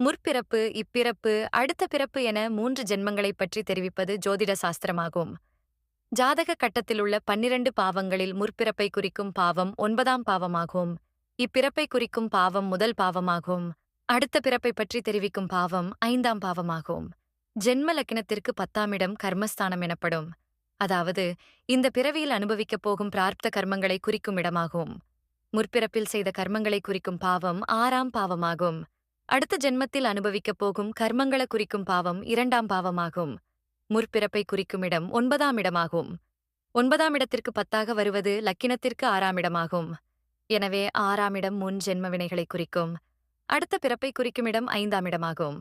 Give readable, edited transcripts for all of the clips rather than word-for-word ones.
முற்பிறப்பு, இப்பிறப்பு, அடுத்த பிறப்பு என 3 ஜென்மங்களைப் பற்றி தெரிவிப்பது ஜோதிட சாஸ்திரமாகும். ஜாதக கட்டத்திலுள்ள 12 பாவங்களில் முற்பிறப்பை குறிக்கும் பாவம் 9ஆம் பாவமாகும். இப்பிறப்பை குறிக்கும் பாவம் முதல் பாவமாகும். அடுத்த பிறப்பை பற்றி தெரிவிக்கும் பாவம் 5ஆம் பாவமாகும். ஜென்ம லக்கினத்திற்கு 10ஆம் இடம் கர்மஸ்தானம் எனப்படும். அதாவது இந்த பிறவியில் அனுபவிக்கப் போகும் பிரார்த்த கர்மங்களை குறிக்கும் இடமாகும். முற்பிறப்பில் செய்த கர்மங்களை குறிக்கும் பாவம் 6ஆம் பாவமாகும். அடுத்த ஜென்மத்தில் அனுபவிக்கப் போகும் கர்மங்கள குறிக்கும் பாவம் 2ஆம் பாவமாகும். முற்பிறப்பை குறிக்கும் இடம் 9ஆம் இடமாகும். 9ஆம் இடத்திற்கு 10ஆக வருவது லக்கினத்திற்கு 6ஆம் இடமாகும். எனவே 6ஆம் இடம் முன் ஜென்ம வினைகளை குறிக்கும். அடுத்த பிறப்பை குறிக்கும் இடம் 5ஆம் இடமாகும்.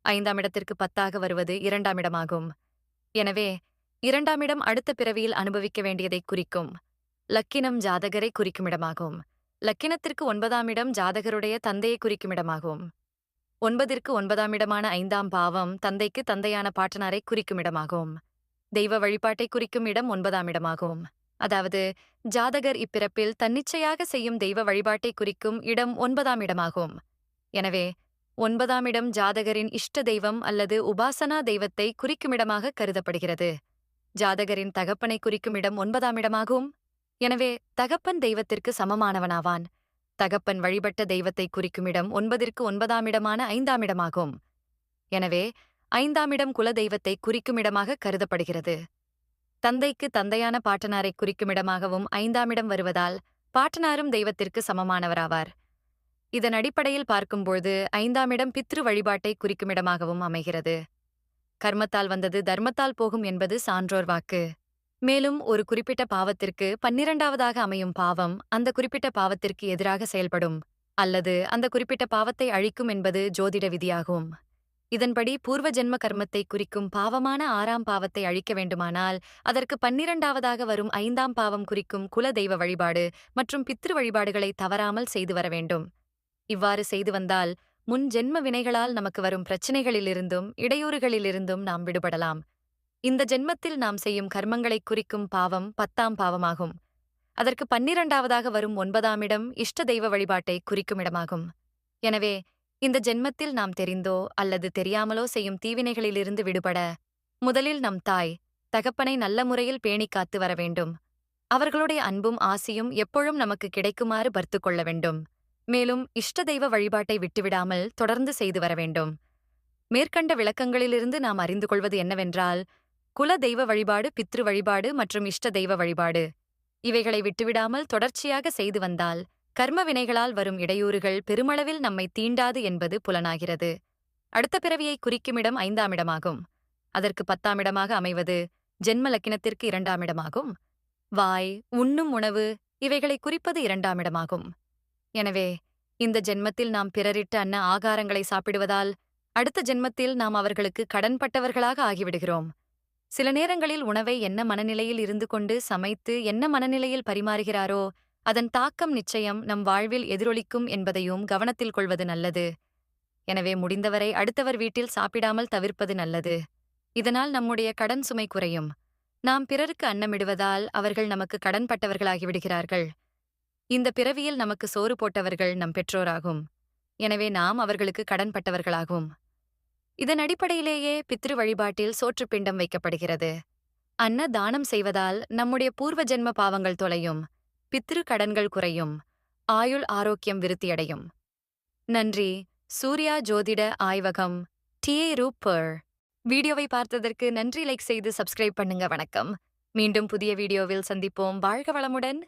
5ஆம் இடத்திற்கு 10ஆக வருவது 2ஆம் இடமாகும். எனவே 2ஆம் இடம் அடுத்த பிறவியில் அனுபவிக்க வேண்டியதை குறிக்கும். லக்கினம் ஜாதகரை குறிக்கும் இடமாகும். லக்கினத்திற்கு 9ஆம் இடம் ஜாதகருடைய தந்தையை குறிக்கும் இடமாகும். 9ற்கு 9ஆம் இடமான 5ஆம் பாவம் தந்தைக்கு தந்தையான பாட்டனாரை குறிக்கும் இடமாகும். தெய்வ வழிபாட்டை குறிக்கும் இடம் 9ஆம் இடமாகும். அதாவது ஜாதகர் இப்பிறப்பில் தன்னிச்சையாக செய்யும் தெய்வ வழிபாட்டை குறிக்கும் இடம் 9ஆம் இடமாகும். எனவே 9ஆம் இடம் ஜாதகரின் இஷ்ட தெய்வம் அல்லது உபாசனா தெய்வத்தை குறிக்குமிடமாக கருதப்படுகிறது. ஜாதகரின் தகப்பனை குறிக்கும் இடம் 9ஆம் இடமாகும். எனவே தகப்பன் தெய்வத்திற்கு சமமானவனாவான். தகப்பன் வழிபட்ட தெய்வத்தை குறிக்கும் இடம் 9ற்கு 9ஆம் இடமான 5ஆம் இடமாகும். எனவே 5ஆம் இடம் குல தெய்வத்தை குறிக்கும் இடமாக கருதப்படுகிறது. தந்தைக்கு தந்தையான பாட்டனாரை குறிக்கும் இடமாகவும் 5ஆம் இடம் வருவதால் பாட்டனாரும் தெய்வத்திற்கு சமமானவராவார். இதன் அடிப்படையில் பார்க்கும்போது 5ஆம் இடம் பித்ரு வழிபாட்டை குறிக்கும் இடமாகவும் அமைகிறது. கர்மத்தால் வந்தது தர்மத்தால் போகும் என்பது சான்றோர் வாக்கு. மேலும் ஒரு குறிப்பிட்ட பாவத்திற்கு 12வதாக அமையும் பாவம் அந்த குறிப்பிட்ட பாவத்திற்கு எதிராக செயல்படும் அல்லது அந்த குறிப்பிட்ட பாவத்தை அழிக்கும் என்பது ஜோதிட விதியாகும். இதன்படி பூர்வ ஜென்ம கர்மத்தை குறிக்கும் பாவமான 6ஆம் பாவத்தை அழிக்க வேண்டுமானால் அதற்கு 12வதாக வரும் 5ஆம் பாவம் குறிக்கும் குல தெய்வ வழிபாடு மற்றும் பித்ரு வழிபாடுகளை தவறாமல் செய்து வர வேண்டும். இவ்வாறு செய்து வந்தால் முன் ஜென்ம வினைகளால் நமக்கு வரும் பிரச்சினைகளிலிருந்தும் இடையூறுகளிலிருந்தும் நாம் விடுபடலாம். இந்த ஜென்மத்தில் நாம் செய்யும் கர்மங்களை குறிக்கும் பாவம் 10ஆம் பாவமாகும். அதற்கு 12வதாக வரும் 9ஆம் இடம் இஷ்ட தெய்வ வழிபாட்டை குறிக்கும் இடமாகும். எனவே இந்த ஜென்மத்தில் நாம் தெரிந்தோ அல்லது தெரியாமலோ செய்யும் தீவினைகளிலிருந்து விடுபட முதலில் நம் தாய் தகப்பனை நல்ல முறையில் பேணிக் காத்து வர வேண்டும். அவர்களுடைய அன்பும் ஆசியும் எப்பொழுதும் நமக்கு கிடைக்குமாறு பர்த்து கொள்ள வேண்டும். மேலும் இஷ்ட தெய்வ வழிபாட்டை விட்டுவிடாமல் தொடர்ந்து செய்து வர வேண்டும். மேற்கண்ட விளக்கங்களிலிருந்து நாம் அறிந்து கொள்வது என்னவென்றால், குல தெய்வ வழிபாடு, பித்ரு வழிபாடு மற்றும் இஷ்ட தெய்வ வழிபாடு இவைகளை விட்டுவிடாமல் தொடர்ச்சியாக செய்து வந்தால் கர்ம வினைகளால் வரும் இடையூறுகள் பெருமளவில் நம்மை தீண்டாது என்பது புலனாகிறது. அடுத்த பிறவியை குறிக்கும் இடம் 5ஆம் இடமாகும். அதற்கு 10ஆம் இடமாக அமைவது ஜென்ம லக்கினத்திற்கு 2ஆம் இடமாகும். வாய், உண்ணும் உணவு இவைகளை குறிப்பது 2ஆம் இடமாகும். எனவே இந்த ஜென்மத்தில் நாம் பிறரிட்ட அன்ன ஆகாரங்களை சாப்பிடுவதால் அடுத்த ஜென்மத்தில் நாம் அவர்களுக்கு கடன்பட்டவர்களாக ஆகிவிடுகிறோம். சில நேரங்களில் உணவை என்ன மனநிலையில் இருந்து கொண்டு சமைத்து என்ன மனநிலையில் பரிமாறுகிறாரோ அதன் தாக்கம் நிச்சயம் நம் வாழ்வில் எதிரொலிக்கும் என்பதையும் கவனத்தில் கொள்வது நல்லது. எனவே முடிந்தவரை அடுத்தவர் வீட்டில் சாப்பிடாமல் தவிர்ப்பது நல்லது. இதனால் நம்முடைய கடன் சுமை குறையும். நாம் பிறருக்கு அன்னமிடுவதால் அவர்கள் நமக்கு கடன்பட்டவர்களாகிவிடுகிறார்கள். இந்த பிறவியில் நமக்கு சோறு போட்டவர்கள் நம் பெற்றோராகும். எனவே நாம் அவர்களுக்கு கடன்பட்டவர்களாகும். இதன் அடிப்படையிலேயே பித்ரு வழிபாட்டில் சோற்றுப் பிண்டம் வைக்கப்படுகிறது. அன்ன தானம் செய்வதால் நம்முடைய பூர்வ ஜென்ம பாவங்கள் தொலையும், பித்ரு கடன்கள் குறையும், ஆயுள் ஆரோக்கியம் விருத்தியடையும். நன்றி. சூர்யா ஜோதிட ஆய்வகம், TA ரூப்பர். வீடியோவை பார்த்ததற்கு நன்றி. லைக் செய்து சப்ஸ்கிரைப் பண்ணுங்க. வணக்கம். மீண்டும் புதிய வீடியோவில் சந்திப்போம். வாழ்க வளமுடன்.